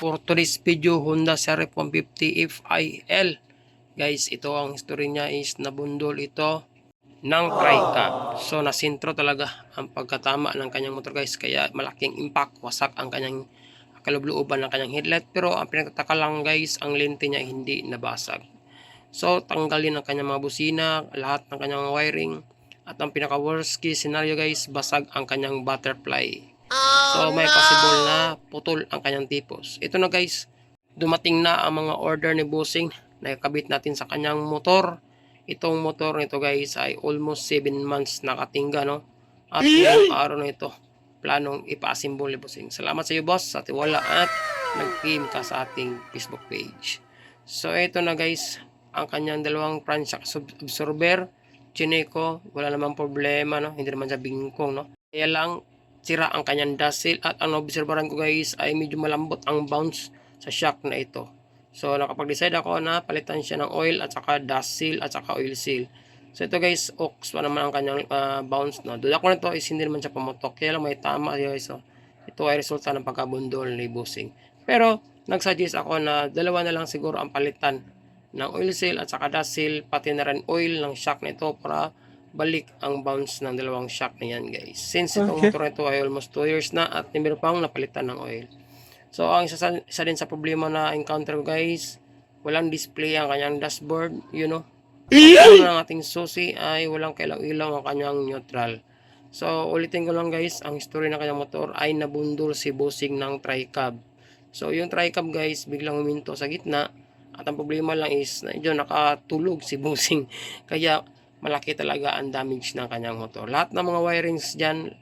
For today's video, Honda CRF 150 FIL. Guys, ito ang history niya is nabundol ito ng tri-cab. So nasintro talaga ang pagkatama ng kanyang motor guys. Kaya malaking impact, wasak ang kanyang kalubluban ng kanyang headlight. Pero ang pinagtataka lang guys, ang lente niya hindi nabasag. So tanggalin ang kanyang mga busina, lahat ng kanyang wiring. At ang pinaka worst case scenario guys, basag ang kanyang butterfly. So may possible na putol ang kanyang tipos. Ito na guys, dumating na ang mga order ni Bossing na ikabit natin sa kanyang motor. Itong motor nito guys ay almost 7 months nakatingga, no? At ngayong araw na ito, planong ipa-assemble ni Bossing. Salamat sa iyo boss sa tiwala at nag-PM ka sa ating Facebook page. So ito na guys, ang kanyang dalawang front shock absorber. Chineko, wala namang problema, no? Hindi naman sa bingkong, no? Kaya lang sira ang kanyang dust seal at ang obserbaran ko guys ay medyo malambot ang bounce sa shock na ito. So nakapag-decide ako na palitan siya ng oil at saka dust seal at saka oil seal. So ito guys, ox pa naman ang kanyang bounce, no. Duda ko na ito is hindi naman siya pumutok. Kaya lang may tama guys. So ito ay resulta ng pagkabundol ni Bossing. Pero nagsuggest ako na dalawa na lang siguro ang palitan ng oil seal at saka dust seal, pati na rin oil ng shock na ito para balik ang bounce ng dalawang shock na yan guys. Since itong motor na ito ay almost 2 years na at meron pang napalitan ng oil. So ang isa din sa problema na encounter ko guys, walang display ang kanyang dashboard, you know. Ang ng ating susi ay walang kailaw-ilaw ang kanyang neutral. So ulitin ko lang guys, ang history ng kanyang motor ay nabundol si Bossing ng tri-cab. So yung tri-cab guys, biglang huminto sa gitna. At ang problema lang is medyo nakatulog si Bossing. Kaya malaki talaga ang damage ng kanyang motor. Lahat ng mga wirings dyan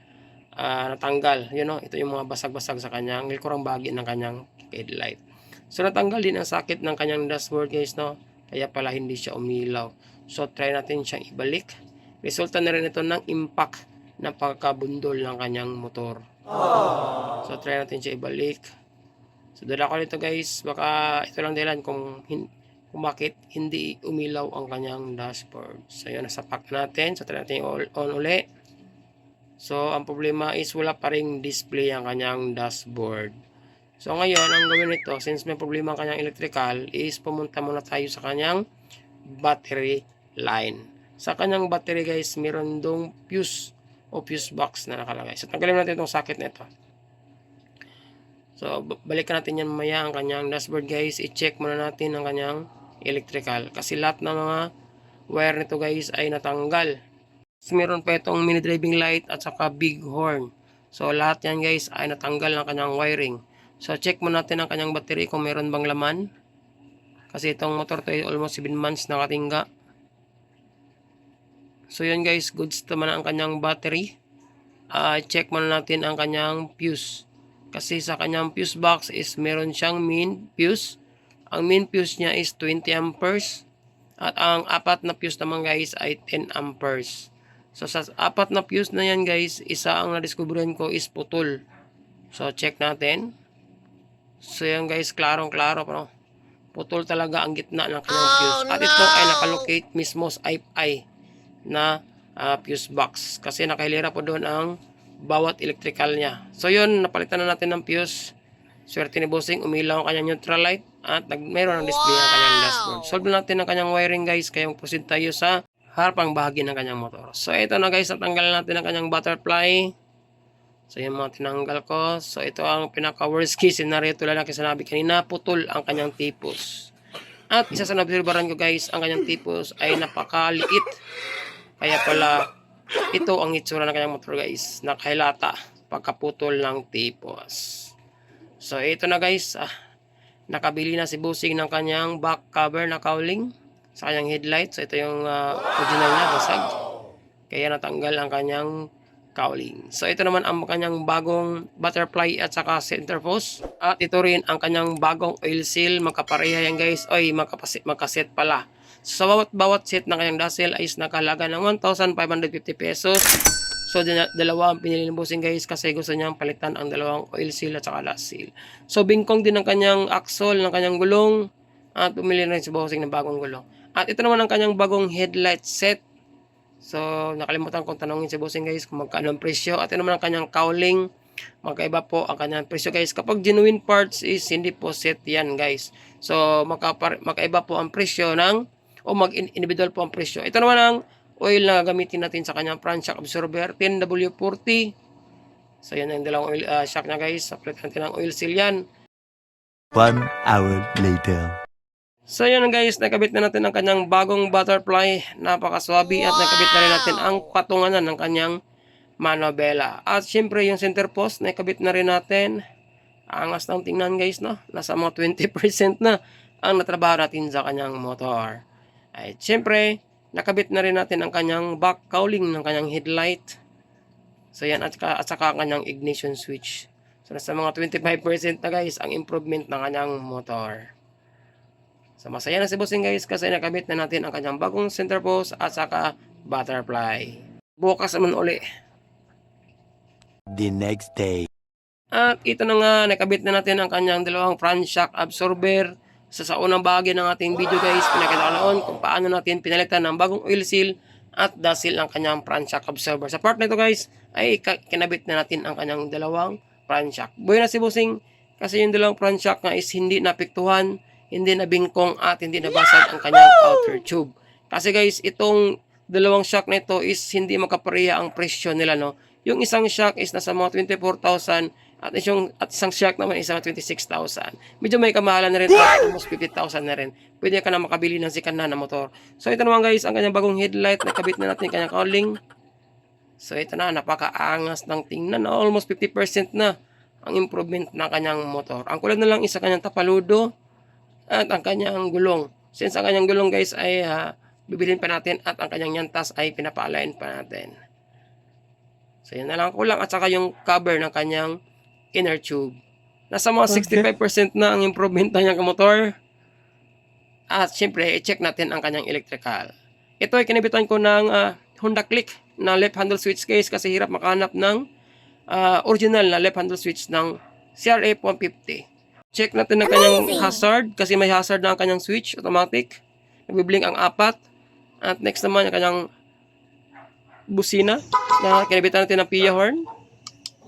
natanggal. You know, ito yung mga basag-basag sa kanyang likurang bahagi ng kanyang headlight. So natanggal din ang sakit ng kanyang dashboard guys, no? Kaya pala hindi siya umilaw. So try natin siyang ibalik. Resulta na rin ito ng impact ng pagkabundol ng kanyang motor. So try natin siya ibalik. So dala ko nito guys, baka ito lang dahilan kung bakit hindi umilaw ang kanyang dashboard. So yun, nasapak natin. So try natin on uli. So ang problema is wala pa ring display ang kanyang dashboard. So ngayon, ang gawin nito, since may problema ang kanyang electrical, is pumunta muna tayo sa kanyang battery line. Sa kanyang battery guys, meron dong fuse o fuse box na nakalagay. So tanggalin natin itong socket na ito. So balikan natin yan mamaya ang kanyang dashboard guys. I-check muna natin ang kanyang electrical. Kasi lahat ng mga wire nito guys ay natanggal. So, meron pa itong mini driving light at saka big horn. So lahat yan guys ay natanggal ng kanyang wiring. So check muna natin ang kanyang battery kung meron bang laman. Kasi itong motor to ay almost 7 months nakatingga. So yun guys, goods naman ang kanyang battery. Check muna natin ang kanyang fuse. Kasi sa kanyang fuse box is meron siyang main fuse. Ang main fuse niya is 20 amperes. At ang apat na fuse naman guys ay 10 amperes. So sa apat na fuse na yan guys, isa ang nadiskubrihan ko is putol. So check natin. So yan guys, klarong-klaro no? Putol talaga ang gitna ng kanyang fuse. At ito ay nakalocate mismo sa I na fuse box. Kasi nakahilera po doon ang bawat electrical niya. So yun, napalitan na natin ng fuse. Swerte ni Bossing, umilaw ang kanyang neutral light at mayroon ng display ang kanyang dashboard. Solve natin ang kanyang wiring guys, kaya proceed tayo sa harapang bahagi ng kanyang motor. So ito na guys, natanggalan natin ang kanyang butterfly. So yung mga tinanggal ko. So ito ang pinaka worst case scenario, tulad ng sinabi kanina, putol ang kanyang tipos. At isa sa nabserbaran ko guys, ang kanyang tipos ay napakaliit. Kaya pala ito ang itsura ng kanyang motor guys, nakahilata pagkaputol ng tipos. So ito na guys, nakabili na si Bossing ng kanyang back cover na cowling sa kanyang headlight. So ito yung original niya, basag. Kaya natanggal ang kanyang cowling. So ito naman ang kanyang bagong butterfly at saka center post. At ito rin ang kanyang bagong oil seal. Magkapareha yan guys. Oy, magkaset pala. So sa bawat set ng kanyang dust seal ay nakalaga ng 1,550 pesos. So dalawa ang pinili ni Bossing guys kasi gusto niyang palitan ang dalawang oil seal at saka dust seal. So bingkong din ang kanyang axle ng kanyang gulong. At pumili rin si Bossing ng bagong gulong. At ito naman ang kanyang bagong headlight set. So nakalimutan kong tanongin si Bossing guys kung magkano ang presyo. At ito naman ang kanyang cowling magkaiba po ang kanyang presyo guys. Kapag genuine parts is hindi po set yan guys. So magkaiba po ang presyo ng o mag-individual po ang presyo. Ito naman ang oil na gamitin natin sa kanyang front shock absorber 10W40. So yan ang dalawang oil shock niya guys. Apply natin ng oil seal yan. 1 hour later. So yun guys, nakabit na natin ang kanyang bagong butterfly. Napakaswabe at nakabit na rin natin ang patunganan ng kanyang manobela. At syempre yung center post, nakabit na rin natin. Angas ng tingnan guys, no? Nasa mga 20% na ang natrabaho natin sa kanyang motor. At syempre, nakabit na rin natin ang kanyang back cowling ng kanyang headlight. So yan, at saka ang kanyang ignition switch. So nasa mga 25% na guys ang improvement ng kanyang motor. So masaya na si Bossing guys kasi nakabit na natin ang kanyang bagong center post at saka butterfly. Bukas naman uli. The next day. At ito na nga, nakabit na natin ang kanyang dalawang front shock absorber. Sa unang bahagi ng ating video guys, pinakita ko noon kung paano natin pinalitan ng bagong oil seal at dust-seal ang kanyang front shock absorber. Sa part na ito guys, ay kinabit na natin ang kanyang dalawang front shock. Buhay na si Bossing kasi yung dalawang front shock nga is hindi napiktuhan, hindi na bingkong at hindi nabasag ang kanyang outer tube. Kasi guys, itong dalawang shock na ito is hindi makapareha ang presyo nila, no? Yung isang shock is nasa mga 24,000 at isang shock naman is mga 26,000. Medyo may kamahalan na rin at almost 50,000 na rin. Pwede ka na makabili ng sikana na motor. So ito naman guys, ang kanyang bagong headlight, nakabit na natin kanyang cowling. So ito na, napakaangas ng tingnan. Almost 50% na ang improvement ng kanyang motor. Ang kulang na lang is ang kanyang tapaludo at ang kanyang gulong. Since ang kanyang gulong guys ay bibilin pa natin at ang kanyang yantas ay pinapa-align pa natin. So yan na lang kulang at saka yung cover ng kanyang inner tube. Nasa mga 65% na ang improvement ng kanyang motor. At syempre, i-check natin ang kanyang electrical. Ito ay kinabitan ko ng Honda Click na left handle switch case kasi hirap makahanap ng original na left handle switch ng CRF 150. Check natin ang kanyang hazard kasi may hazard na ang kanyang switch, automatic. Nagbiblink ang apat. At next naman ang kanyang busina na kinabitan natin ng PIA horn.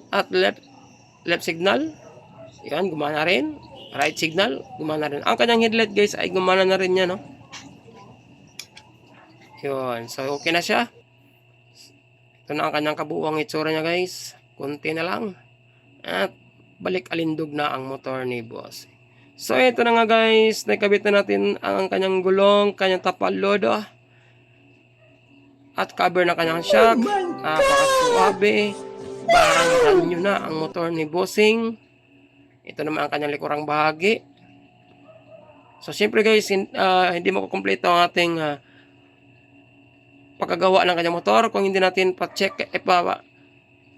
At left signal. Yan, gumana rin. Right signal, gumana rin. Ang kanyang headlight guys ay gumana na rin yan, no? Yun, so okay na siya. Ito na ang kanyang kabuuang itsura niya guys. Kunti na lang. At balik alindog na ang motor ni boss. So ito na nga guys, nakabit na natin ang kanyang gulong, kanyang tapaludo at cover na kanyang shock. Napakasuabe. Parang brand new na ang motor ni Bossing. Ito naman ang kanyang likurang bahagi. So syempre guys, hindi makukumpleto ang ating pagkagawa ng kanyang motor kung hindi natin pa-check,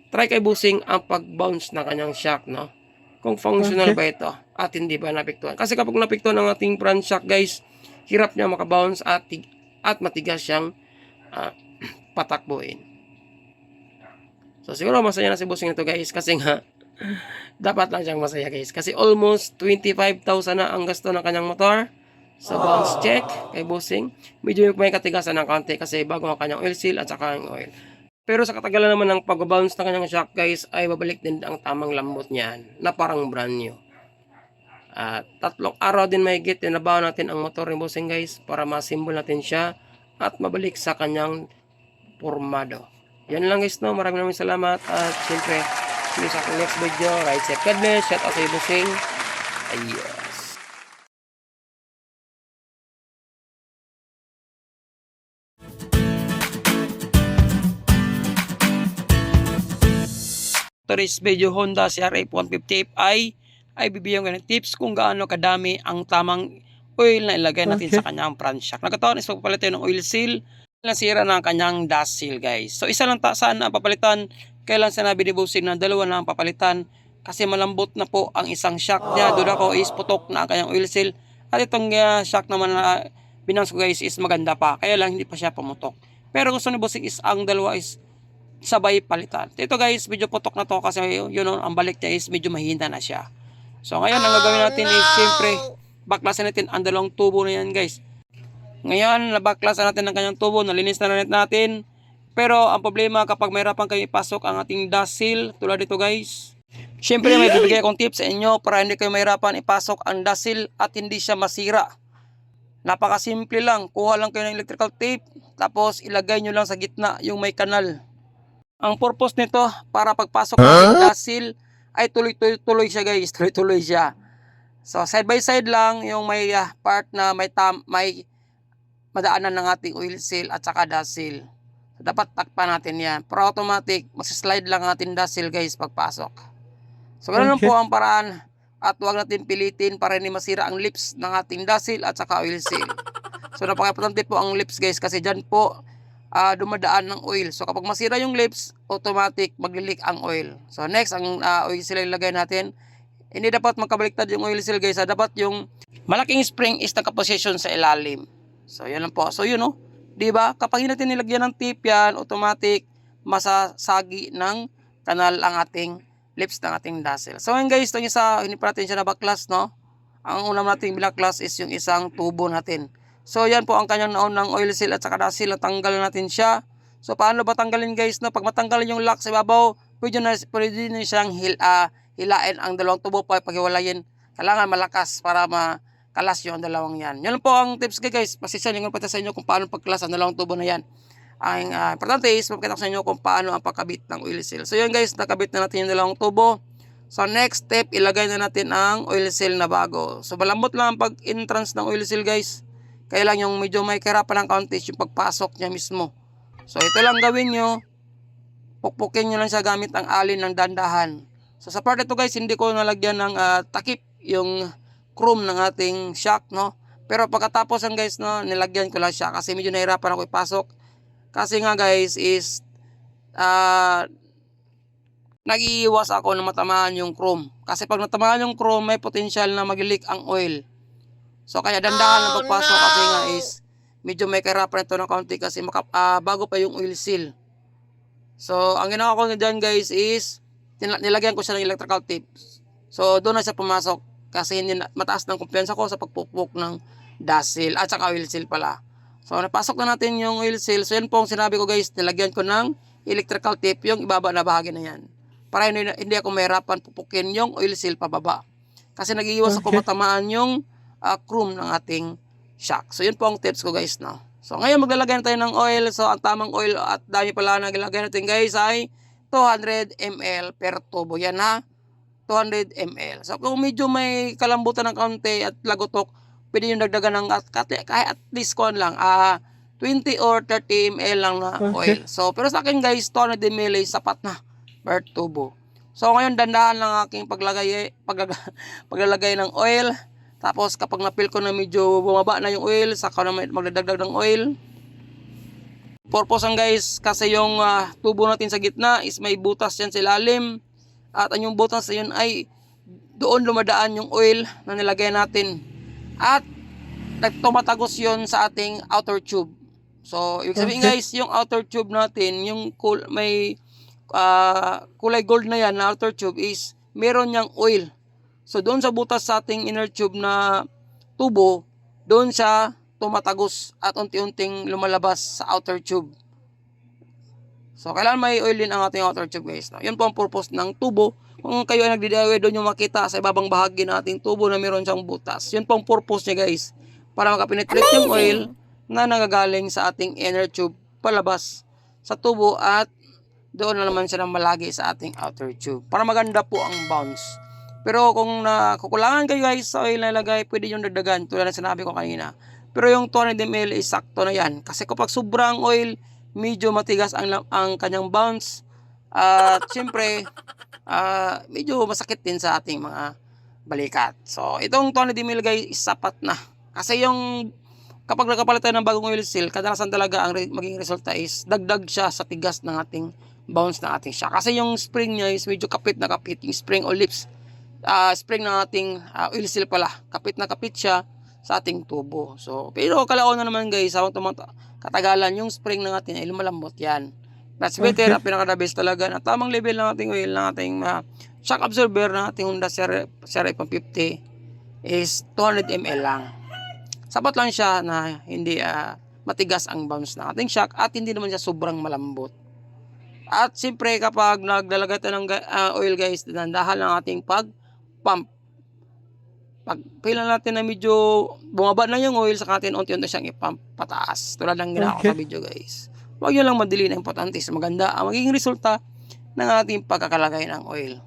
try kay Bossing ang pag-bounce ng kanyang shock, no? Kung functional ba ito at hindi ba napiktuhan. Kasi kapag napiktuhan ang ating front shock guys, hirap niya makabounce at matigas siyang patakbuhin. So siguro masaya na si Bossing nito guys kasi nga dapat lang siyang masaya guys. Kasi almost 25,000 na ang gasto ng kanyang motor sa bounce check kay Bossing. Medyo may katigasan ng konti kasi bago ang kanyang oil seal at saka ang oil. Pero sa katagalan naman ng pag-bounce ng kanyang shock guys ay babalik din ang tamang lambot niyan na parang brand new. At 3 araw din mahigit tinabaho natin ang motor ni Bossing guys para masimbol natin siya at mabalik sa kanyang formado. Yan lang guys, no? Maraming salamat at siyempre see you sa aking next video. Right safe, God bless. Shout out to Bossing. Ayos. Today's video, Honda CRF 150 Fi ay bibigyan ko ng tips kung gaano kadami ang tamang oil na ilagay natin sa kanyang front shock. Nagkataon is magpapalit tayo ng oil seal, nasira na ang kanyang dust seal guys. So isa lang saan ang papalitan, kailan sinabi ni Bossing na 2 na ang papalitan kasi malambot na po ang isang shock niya. Doon ako is putok na ang kanyang oil seal at itong shock naman na binangs ko guys is maganda pa, kaya lang hindi pa siya pumutok. Pero gusto ni Bossing is ang dalawa is sabay palitan. Ito guys, medyo putok na to kasi yun ang balik niya is medyo mahina na siya. So ngayon, ang gagawin natin is siyempre baklasan natin ang dalawang tubo na yan guys. Ngayon, nabaklasan natin ang kanyang tubo, nalinis na natin. Pero ang problema kapag mayroon kayo ipasok ang ating dust seal, tulad dito guys. Siyempre may bibigay akong tips sa inyo para hindi kayo mahirapan ipasok ang dasil at hindi siya masira. Napakasimple lang, kuha lang kayo ng electrical tape, tapos ilagay nyo lang sa gitna yung may kanal. Ang purpose nito, para pagpasok ng dasil, ay tuloy siya guys, tuloy siya. So side by side lang yung may part na may madaanan ng ating oil seal at saka dasil. So, dapat takpan natin yan. Para automatic, masislide lang ang ating dasil guys pagpasok. So ganoon lang po ang paraan at huwag natin pilitin para hindi masira ang lips ng ating dasil at saka oil seal. So napaka-importante po ang lips guys kasi dyan po dumadaan ng oil. So kapag masira yung lips, automatic magli-leak ang oil. So next, ang oil seal ilagay natin. Hindi dapat magkabaliktad yung oil seal guys. Dapat yung malaking spring is nakaposition sa ilalim. So yan lang po. So yun diba? Kapag hindi natin nilagyan ng tape yan, automatic masasagi ng kanal ang ating lips ng ating dasil. So ngayon guys, itong isa, hindi pa natin siya nabaklas, no? Ang unang nating binaklas is yung isang tubo natin. So yan po ang kanyang naunang oil seal at saka dasil. Natanggal natin siya. So paano ba tanggalin guys, no? Pag matanggalin yung lock sa ibabaw, pwede na siyang hilain ang dalawang tubo pa paghiwalayin. Kailangan malakas para makalas yung dalawang yan. Yan po ang tips guys. Pasisyan yung pati sa inyo kung paano pagkalas ang dalawang tubo na yan. Ang importante is mapakita ko sa inyo kung paano ang pagkabit ng oil seal. So yun guys, nakabit na natin yung dalawang tubo. So next step, ilagay na natin ang oil seal na bago. So malambot lang ang pag-entrance ng oil seal guys. Kaya lang yung medyo may kahirapan ng kaunti yung pagpasok niya mismo. So ito lang gawin nyo. Pukpukin nyo lang siya gamit ang alin ng dandahan. So sa part ito guys, hindi ko nalagyan ng takip yung chrome ng ating shock, no? Pero pagkatapos ang guys, no, nilagyan ko lang siya kasi medyo nahirapan ako ipasok. Kasi nga guys is nag-iiwas ako na matamaan yung chrome. Kasi pag natamaan yung chrome, may potential na mag-leak ang oil. So kaya dandahan ang pagpasok kasi nga is medyo may kahirapan ito ng kaunti kasi bago pa yung oil seal. So ang ginawa ko dyan guys is nilagyan ko siya ng electrical tape. So doon na siya pumasok kasi hindi mataas ng kumpiyansa ko sa pagpupuk ng dasil at saka oil seal pala. So, napasok na natin yung oil seal. So, yun po ang sinabi ko guys, nilagyan ko ng electrical tape yung ibaba na bahagi na yan. Para hindi ako mahirapan pupukin yung oil seal pababa. Kasi nag-iiwas ako matamaan yung chrome ng ating shock. So, yun po ang tips ko guys, no? So, ngayon maglalagay na tayo ng oil. So, ang tamang oil at dami pala na nilagay natin guys ay 200 ml per tubo. Yan ha, 200 ml. So, kung medyo may kalambutan ng kaunti at lagotok, pwede yung dagdagan ng kahit at least 20 or 30 ml lang na oil. So, pero sa akin guys, 200 ml sapat na per tubo. So, ngayon dandahan lang aking paglalagay ng oil. Tapos, kapag napil ko na medyo bumaba na yung oil, saka na magdadagdag ng oil. Purpose ang guys, kasi yung tubo natin sa gitna is may butas yan sa ilalim. At ang yung butas na yun ay doon lumadaan yung oil na nilagay natin. At tumatagos yon sa ating outer tube. So, ibig sabihin guys, yung outer tube natin, yung may kulay gold na yan na outer tube is meron niyang oil. So, doon sa butas sa ating inner tube na tubo, doon siya tumatagos at unti-unting lumalabas sa outer tube. So, kailangan may oil din ang ating outer tube guys. No? Yun po ang purpose ng tubo. Kung kayo ay nagdidiaway, doon yung makita sa ibabang bahagi ng ating tubo na meron siyang butas. Yun po ang purpose niya guys. Para makapenetrate yung oil na nagagaling sa ating inner tube palabas sa tubo at doon na naman siya malagi sa ating outer tube. Para maganda po ang bounce. Pero kung nakukulangan kayo guys sa oil na ilagay, pwede yung dagdagan tulad na sinabi ko kanina. Pero yung 200 ml is sakto na yan. Kasi kapag sobrang oil, medyo matigas ang kanyang bounce. At siyempre, medyo masakit din sa ating mga balikat. So, itong 200 ml guys, sapat na. Kasi yung kapag nakapalit tayo ng bagong oil seal, kadalasan talaga ang maging resulta is dagdag siya sa tigas ng ating bounce ng ating shock. Kasi yung spring niya is medyo kapit na kapit. Yung spring o lips, spring ng ating oil seal pala. Kapit na kapit siya sa ating tubo. So, pero kalaon na naman guys, habang katagalan, yung spring ng ating ay lumalambot yan. That's better, pinaka-the best talaga na tamang level ng ating oil, ng ating shock absorber ng ating Honda CR-F150 is 200 ml lang. Sapat lang siya na hindi matigas ang bounce ng ating shock at hindi naman siya sobrang malambot. At siyempre kapag naglalagay tayo ng oil guys, dandahan ang ating pag-pump. Pag kailan natin na medyo bumaba na yung oil, saka natin unti-unti siyang i-pump pataas. Tulad ng ginawa ko sa video guys. Huwag nyo lang madali na importante is maganda ang magiging resulta ng ating pagkakalagay ng oil.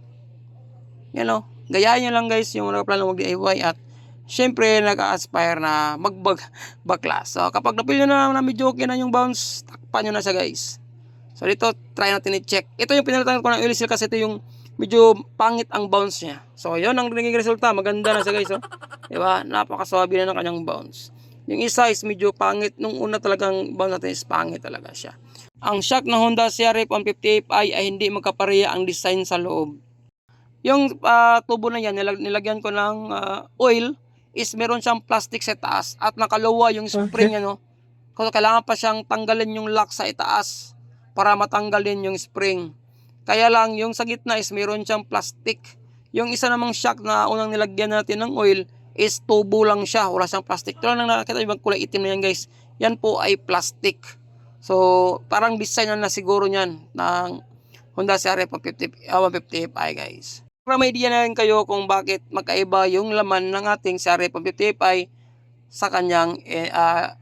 Yan o. Gayahin nyo lang guys yung nagplano mag-DIY at syempre nag-aspire na magbaklas. So kapag napil nyo na medyo okay na yung bounce, takpan nyo na siya guys. So dito, try natin i-check. Ito yung pinalitan ko ng oil seal kasi ito yung medyo pangit ang bounce niya. So yun ang naging resulta. Maganda na siya guys. Oh. Diba? Napakaswabe na ng kanyang bounce. Yung isa is medyo pangit. Nung una talagang bounce natin is pangit talaga siya. Ang shock ng Honda CRF 150Fi ay hindi magkapareha ang design sa loob. Yung tubo na yan, nilagyan ko ng oil, is meron siyang plastic sa taas at nakalawa yung spring ano. Kasi kailangan pa siyang tanggalin yung lock sa itaas para matanggal din yung spring. Kaya lang yung sa gitna is meron siyang plastic. Yung isa namang shock na unang nilagyan natin ng oil is tubo lang siya, wala siyang plastic. Ito lang nakakita yung kulay itim na yan guys. Yan po ay plastic. So parang design na siguro niyan ng Honda CRF 150Fi guys. Para may idea na rin kayo kung bakit magkaiba yung laman ng ating CRF 150Fi sa kanyang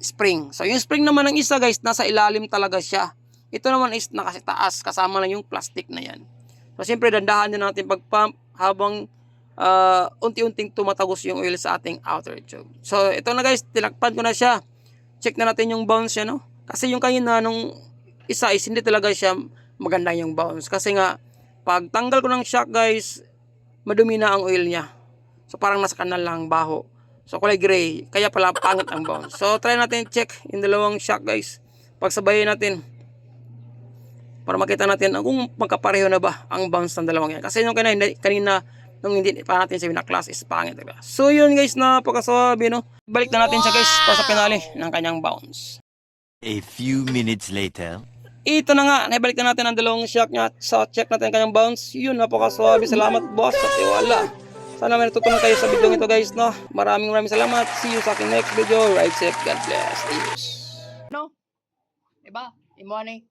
spring. So yung spring naman ng isa guys, nasa ilalim talaga siya. Ito naman is nakasitaas, kasama lang yung plastic na yan. So siyempre dandahan din natin pag-pump habang unti-unting tumatagos yung oil sa ating outer tube. So ito na guys, tinakpan ko na siya. Check na natin yung bounce niya no. Kasi yung kanina nung isa is hindi talaga siya maganda yung bounce. Kasi nga, pag tanggal ko ng shock guys, madumi na ang oil niya. So parang nasa kanal lang baho. So kulay gray, kaya pala pangit ang bounce. So try natin check yung dalawang shock guys. Pagsabayin natin. Para makita natin kung magkapareho na ba ang bounce ng dalawang yan. Kasi yung kanina nung hindi pa natin siya binaklas is pangit talaga. So yun guys, napakasabi no. Balik na natin siya guys para sa pinali ng kanyang bounce. A few minutes later. Ito na nga, naibalik na natin ang dalawang shock niya. So check natin ang kanyang bounce. Yun, napakasabi. Salamat boss sa tiwala. Sana may natutunan kayo sa video ito guys no. Maraming salamat. See you sa aking next video. Ride safe. God bless. Adios. No? Diba? Imo ni.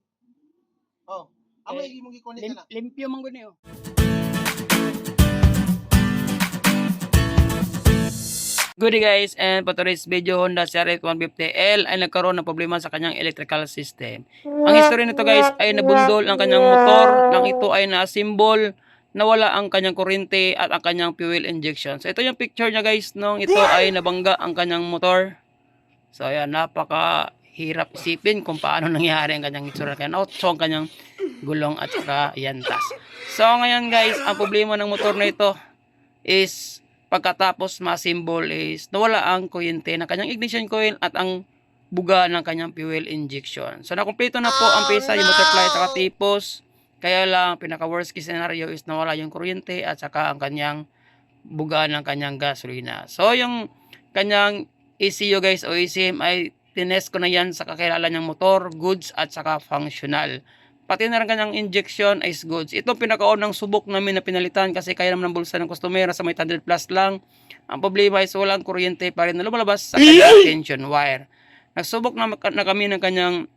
Oh, amo lagi mong gi-connect na. Limpyo man gud niyo. Good day guys, and for today's video, Honda CRF 150L ay nagkaroon ng problema sa kanyang electrical system. Ang history nito guys ay nabundol ang kanyang motor nang ito ay na-assemble, nawala ang kanyang kuryente at ang kanyang fuel injection. So ito yung picture niya guys nung ito ay nabangga ang kanyang motor. So ayan, napakahirap isipin kung paano nangyari ang kanyang itsura. Kaya nautso ang kanyang gulong at saka yantas. So ngayon guys, ang problema ng motor na ito is pagkatapos ma-assemble is nawala ang kuryente ng kanyang ignition coil at ang buga ng kanyang fuel injection. So nakumpleto na po ang pisa, yung motor fly at tipos. Kaya lang pinaka worst case scenario is nawala yung kuryente at saka ang kanyang buga ng kanyang gasolina. So yung kanyang ECU guys o ECM ay tinest ko na yan sa kakilala niyang motor, goods at saka functional. Pati na rin kanyang injection is goods. Ito pinakaunang subok namin na pinalitan kasi kaya naman ng bulsa ng customer sa may 100 plus lang. Ang problema is walang kuryente pa rin na lumalabas sa kanyang tension wire. Nagsubok na kami ng kanyang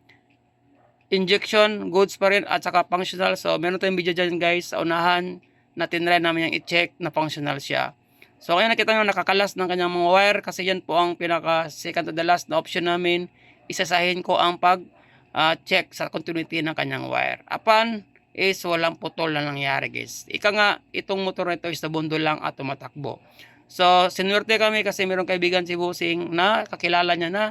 injection, goods pa rin at saka functional. So meron tayong video dyan guys sa unahan na tinry namin yung i-check na functional siya. So kaya nakita nyo nakakalas ng kanyang mga wire kasi yan po ang pinaka second to the last na option namin. Isasahin ko ang check sa continuity ng kanyang wire. Apan is walang putol na nangyari guys. Ika nga itong motor na ito is nabundol lang at tumatakbo. So sinuwerte kami kasi mayroong kaibigan si Busing na kakilala niya na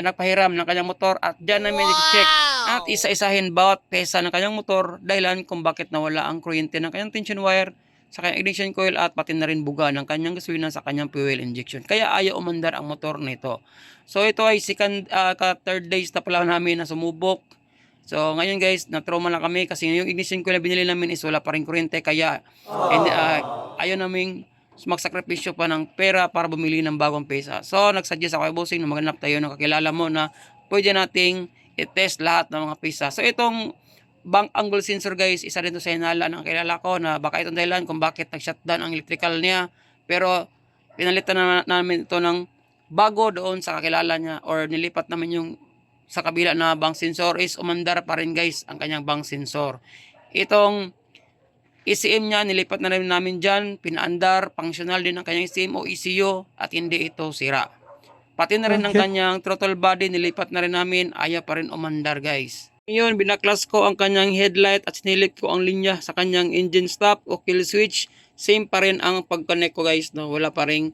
nagpahiram ng kanyang motor at dyan namin i-check at isa-isahin bawat pesa ng kanyang motor dahilan kung bakit nawala ang kuryente ng kanyang tension wire sa kanyang ignition coil at pati na rin buga ng kanyang gasolina sa kanyang fuel injection. Kaya ayaw umandar ang motor nito. So ito ay third days na pala namin na sumubok. So ngayon guys, na-trauma na kami kasi yung ignition coil na binili namin is wala pa rin kuryente. Kaya ayaw namin magsakripisyo pa ng pera para bumili ng bagong pesa. So nagsuggest ako kay Bossing na maghanap tayo ng kakilala mo na pwede nating i-test lahat ng mga pesa. So itong bank angle sensor guys, isa rin to sa hinala ng kilala ko na baka itong dahilan kung bakit nag-shutdown ang electrical niya. Pero pinalitan na namin ito ng bago doon sa kakilala niya or nilipat namin yung sa kabila na bank sensor is umandar pa rin guys ang kanyang bank sensor. Itong ECM niya, nilipat na rin namin dyan, pinaandar, functional din ang kanyang ECM o ECU at hindi ito sira. Pati na rin ang kanyang throttle body, nilipat na rin namin, ayaw pa rin umandar guys. Ngayon, binaklas ko ang kanyang headlight at sinilip ko ang linya sa kanyang engine stop o kill switch. Same pa rin ang pag-connect ko guys, no? Wala pa rin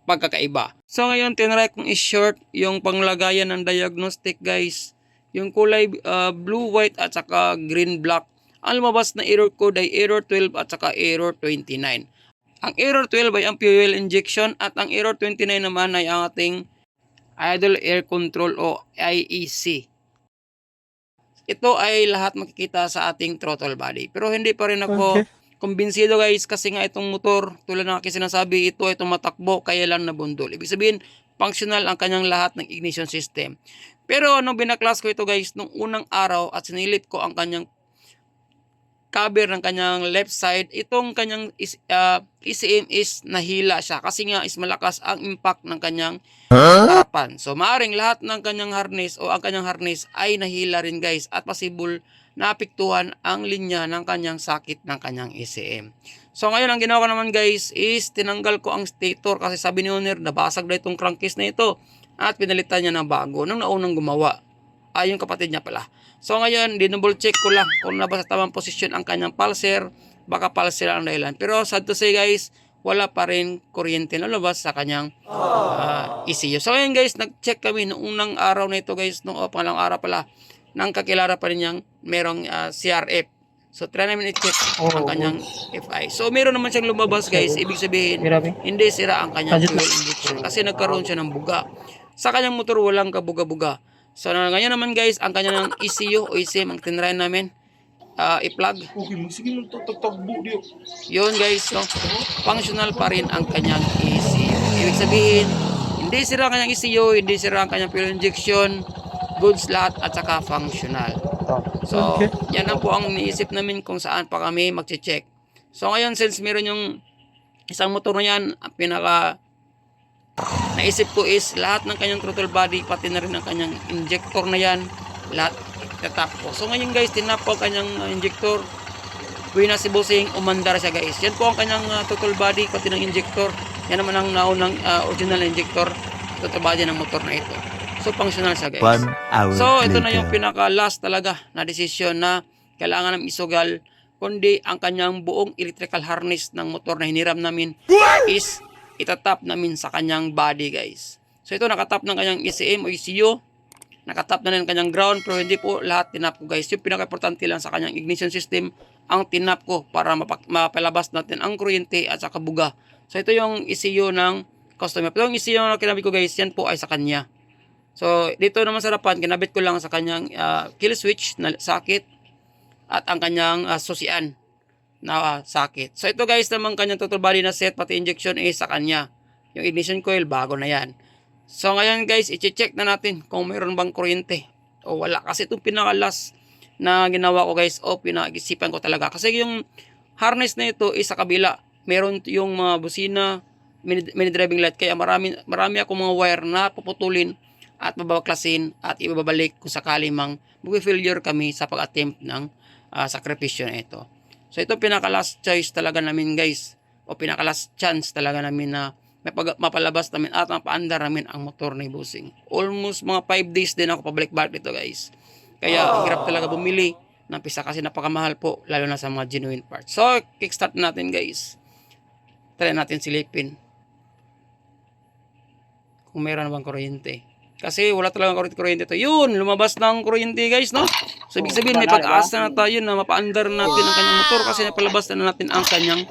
pagkakaiba. So ngayon, tinry kong i-short yung panglagayan ng diagnostic guys. Yung kulay blue, white at saka green, black. Ang lumabas na error code ay error 12 at saka error 29. Ang error 12 ay ang fuel injection at ang error 29 naman ay ang ating idle air control o IEC. Ito ay lahat makikita sa ating throttle body. Pero hindi pa rin ako kumbinsido guys kasi nga itong motor, tulad ng aking sinasabi, ito ay tumatakbo kaya lang nabundol. Ibig sabihin, functional ang kanyang lahat ng ignition system. Pero nung binaklas ko ito guys, nung unang araw at sinilip ko ang kanyang cover ng kanyang left side, itong kanyang ECM is nahila siya kasi nga is malakas ang impact ng kanyang harapan. So maaring lahat ng kanyang harness o ang kanyang harness ay nahila rin guys at possible na apektuhan ang linya ng kanyang sakit ng kanyang ECM. So ngayon ang ginawa ko naman guys is tinanggal ko ang stator kasi sabi ni owner nabasag na itong crankcase na ito at pinalitan niya ng bago nung naunang gumawa. Yung kapatid niya pala. So ngayon, dinouble check ko lang kung nabasa tamang posisyon ang kanyang pulser, baka pulser ang dahilan. Pero sad to say guys, wala pa rin kuryente na labas sa kanyang ECU. So ngayon guys, nag-check kami noong unang araw na ito guys, noong pangalang araw pala, nang kakilala pa rin niyang merong CRF. So try namin i-check ang kanyang FI. So meron naman siyang lumabas guys, ibig sabihin, hindi sira ang kanyang fuel injection kasi nagkaroon siya ng buga. Sa kanyang motor walang kabuga-buga. So ngayon naman guys, ang kanyang ECU o ECM ang tinry namin i-plug. Okay, sige mo tagtagbo diyo. Yun guys, no? Functional pa rin ang kanyang ECU. Ibig sabihin, hindi sira ang kanyang ECU, hindi sira ang kanyang fuel injection, goods lahat at saka functional. So, yan lang po ang niisip namin kung saan pa kami mag-check. So ngayon, since meron yung isang motor na yan, ang pinaka naisip ko is lahat ng kanyang throttle body pati na rin ang kanyang injector na yan lahat itatap ko. So ngayon guys, tinap ko ang kanyang injector. Buwi na si bossing, umandar siya guys. Yan po ang kanyang throttle body pati ng injector. Yan naman ang naunang original injector throttle body ng motor na ito. So functional siya guys. 1 hour So ito na later. yung pinaka last talaga na desisyon na kailangan ng isugal, kundi ang kanyang buong electrical harness ng motor na hiniram namin is itatap namin sa kanyang body guys. So ito nakatap ng kanyang ECM o ECU, nakatap na rin ang kanyang ground, pero hindi po lahat tinap ko guys. Yung pinaka-importante lang sa kanyang ignition system ang tinap ko para mapalabas natin ang kuryente at saka buga. So ito yung ECU ng customer. Pero yung ECU na kinabit ko guys, yan po ay sa kanya. So dito naman sa harapan, kinabit ko lang sa kanyang kill switch na sakit at ang kanyang susian na sakit. So ito guys naman kanyang total body na set pati injection is sa kanya. Yung ignition coil bago na yan. So ngayon guys, i-check na natin kung mayroon bang kuryente o wala. Kasi itong pinaka-last na ginawa ko guys o pinag-isipan ko talaga. Kasi yung harness na ito is sa kabila. Meron yung mga busina, mini driving light. Kaya marami akong mga wire na puputulin at babaklasin at ibabalik kung sakali mang mag-failure kami sa pag-attempt ng sakripisyo na ito. So ito pinaka-last choice talaga namin guys. O pinaka-last chance talaga namin na mapalabas namin at mapaandar namin ang motor ni Bossing. Almost mga 5 days din ako pabalik-balik dito guys. Kaya hirap talaga bumili ng pisa kasi napakamahal po. Lalo na sa mga genuine parts. So kickstart natin guys. Try natin silipin kung meron bang kuryente. Kasi wala talagang kuryente ito. Yun, lumabas ng kuryente guys, no? So ibig sabihin may pag-asa na tayo na mapaandar natin ang kanyang motor kasi napalabas na natin ang kanyang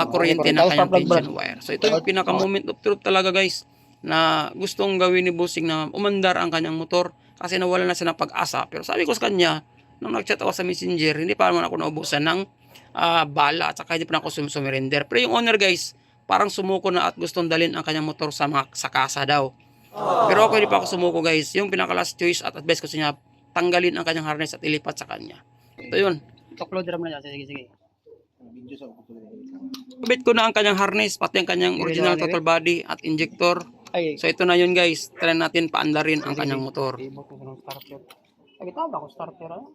kuryente na kanyang tension wire. So ito yung pinaka-moment of truth talaga guys na gustong gawin ni Bossing na umandar ang kanyang motor kasi nawala na siya ng pag-asa. Pero sabi ko sa kanya, nung nag-chat ako sa messenger, hindi pa naman ako naubusan ng bala at saka hindi pa na ako sumurrender. Pero yung owner guys, parang sumuko na at gustong dalhin ang kanyang motor sa kasa daw. Pero ako hindi pa ako sumuko guys. Yung pinaka-last choice at advice ko sa niya, tanggalin ang kanyang harness at ilipat sa kanya. Ito yun. Upload mo na dyan. Sige. Video sa Kabit ko na ang kanyang harness, pati ang kanyang original throttle body at injector. Ay, So ito na yun guys, try natin paandarin ang kanyang motor. ibot ko ng starter. Ay, kita ba ko starter ah?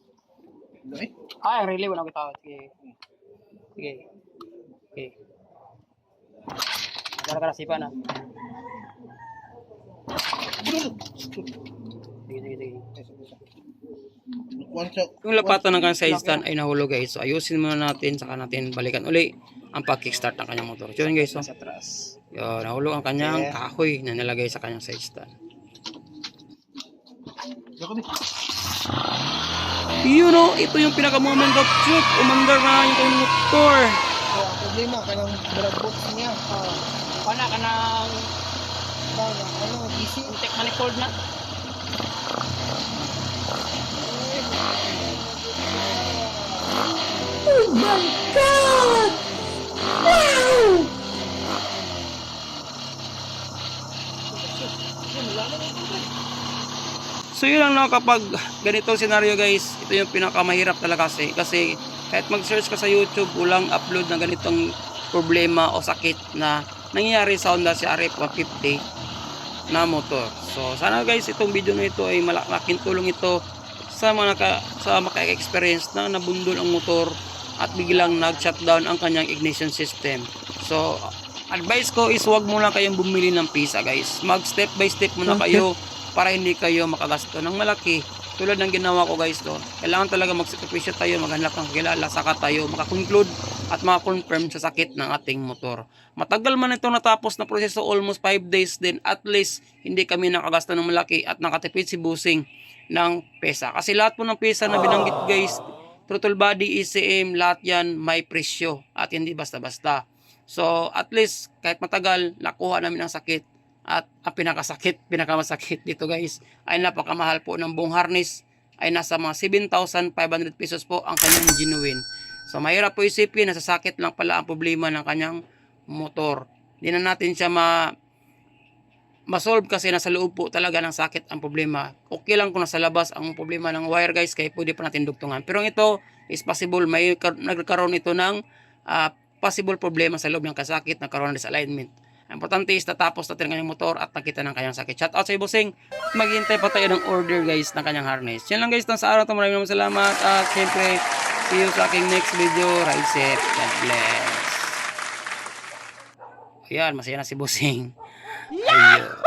Ay, Ah, really wala kita. Sige. Sige. Okay. Gara-gara sipa na. Sige, sige, sige. Kuwan siya. Yung lapatan ng kanyang side stand ay nahulog guys. So ayusin muna natin, saka natin balikan uli ang pag-kickstart ng kanyang motor. So yun guys, Sa atras. yun, nahulog ang kanyang kahoy na nilagay sa kanyang side stand. Diyan ka di. Yun o, ito yung pinaka-moment of truth. Umandar na yung kanyang motor. So, ang problema, kanang brad box niya. Pana ka ng DC. intake manifold na. So yun lang no, kapag ganitong senaryo guys, ito yung pinakamahirap talaga kasi kahit mag-search ka sa YouTube, walang upload na ganitong problema o sakit na nangyayari sa Honda CRF 150 na motor. So sana guys itong video na ito ay malaking tulong ito sa mga maka-experience na nabundol ang motor at biglang nag-shutdown ang kanyang ignition system. So advice ko is huwag muna kayong bumili ng pisa guys. Mag step by step muna kayo para hindi kayo makagasto ng malaki. Tulad ng ginawa ko guys to. Kailangan talaga magsakripisyo tayo, maghanap ng kilala, saka tayo makakonclude at makakonfirm sa sakit ng ating motor. Matagal man ito natapos na proseso, almost 5 days din, at least hindi kami nakagasto ng malaki at nakatipid si Busing ng pesa. Kasi lahat po ng pesa na binanggit guys, throttle body, ECM, lahat yan may presyo at hindi basta-basta. So at least kahit matagal, nakuha namin ang sakit. At ang pinakamasakit dito guys, ay napakamahal po ng buong harness, ay nasa mga 7,500 pesos po ang kanyang genuine. So mahirap po isipin, nasasakit lang pala ang problema ng kanyang motor. Hindi na natin siya ma-solve kasi nasa loob po talaga ng sakit ang problema. Okay lang kung nasa labas ang problema ng wire guys, kaya pwede pa natin dugtungan. Pero ito is possible, may nagkaroon ito ng possible problema sa loob ng kasakit, nagkaroon ng disalignment. Ang importante is natapos natin ang kanyang motor at nakita ng kanyang sakit. Shout out sa Busing. Maghihintay pa tayo ng order guys ng kanyang harness. Yan lang guys sa araw ito. Maraming salamat at syempre see you sa aking next video. Ride safe. God bless. Ayan, masaya na si Busing. Ayun.